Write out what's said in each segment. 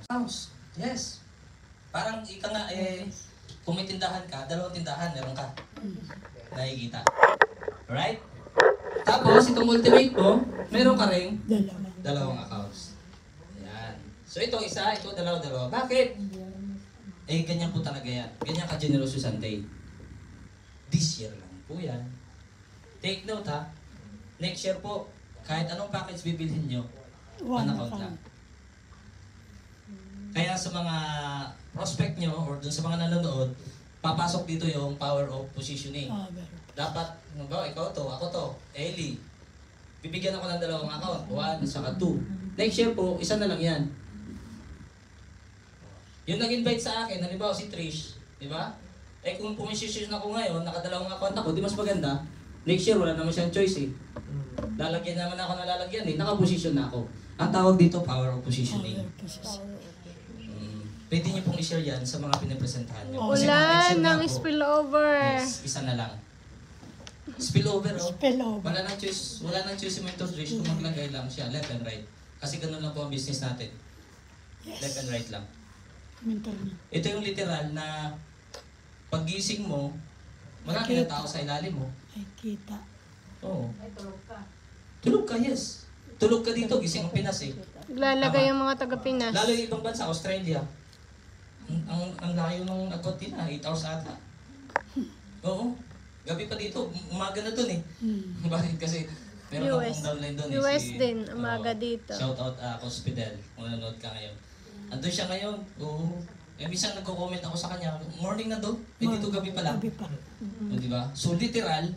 House. Yes. Parang ika nga kung may tindahan ka, dalawang tindahan meron ka. Nakikita. Alright? Tapos, itong ultimate mo, meron ka rin dalawang accounts. Ayan. So, ito isa, ito dalawa. Bakit? Ganyan po talaga yan. Ganyan ka-generous si Sante. This year lang po yan. Take note ha. Next year po, kahit anong package bibilhin nyo, one account lang. Kaya sa mga prospect nyo or dun sa mga nanonood, papasok dito yung power of positioning. Dapat, ikaw to, ako to, Ellie. Bibigyan ako ng dalawang account, 1 saka 2. Next year po, isa na lang yan. Yung nag-invite sa akin, halimbawa si Trish, di ba? Kung pumisisyon ako ngayon, nakadalawang account ako, di mas maganda. Next year, wala naman siyang choice eh. Lalagyan naman ako na lalagyan eh, nakaposisyon na ako. Ang tawag dito, power of positioning. Pwede niyo pong i-share yan sa mga pinapresentahan niyo. Wala nang spillover. Yes, isa na lang. Spillover, oh. Spillover. Wala nang choice si Mentor Trish kung maglagay lang siya, left and right. Kasi ganun lang po ang business natin. Yes. Left and right lang. Mentor niya. Ito yung literal na paggising mo, marami na tao sa ilalim mo. Ay, kita. Oo. Tulog ka, yes. Tulog ka dito, gising ang Pinas eh. Lalagay yung mga taga-Pinas. Lalo yung ibang bansa, Australia. Ang layo ng agot nila, 8 hours ata. Oo. Gabi pa dito, umaga na dun eh. Bakit? Kasi meron akong downline dun eh. US din, umaga dito. Shout out Coach Fidel, kung nanonood ka ngayon. Andun siya ngayon, oo. Minsan nagko-comment ako sa kanya, morning na doon, dito gabi pa lang. Gabi pa. Diba? So literal,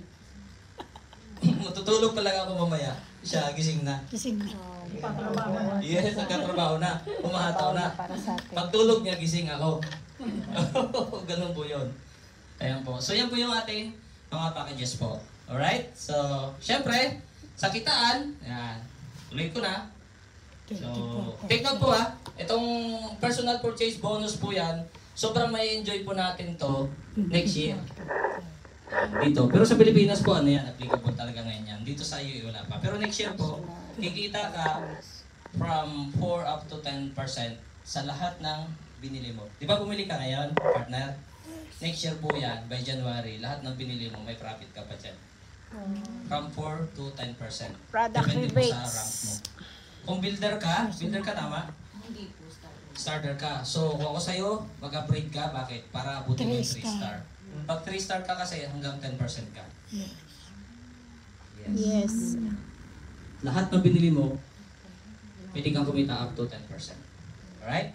matutulog pa lang ako mamaya. Siya gising na. Gising na. Yes, nagkatrabaho na. Umahataw na. Pagtulog niya, gising ako. Ganun po yun. Ayan po. So yan po yung ating mga packages po. Alright? So, syempre, sa kitaan, ayan, tuloy ko na. So, take note po ha. Itong personal purchase bonus po yan. Sobrang may enjoy po natin to next year. Dito. Pero sa Pilipinas po, ano yan, applicable talaga ngayon yan. Dito sa iyo, wala pa. Pero next year po, kikita ka from 4 up to 10% sa lahat ng binili mo. Di ba bumili ka ngayon, partner? Next year po yan, by January, lahat ng binili mo, may profit ka pa dyan. From 4 to 10%. Product Depende po sa rebates. rank mo. Kung builder ka tama? Hindi po, Starter ka. So, kung ako sa'yo, mag-upgrade ka. Bakit? Para abutin mo yung 3 star. Pag 3 star ka kasi, hanggang 10% ka. Yes. Yes. Lahat ng binili mo, pwede kang kumita up to 10%. Alright?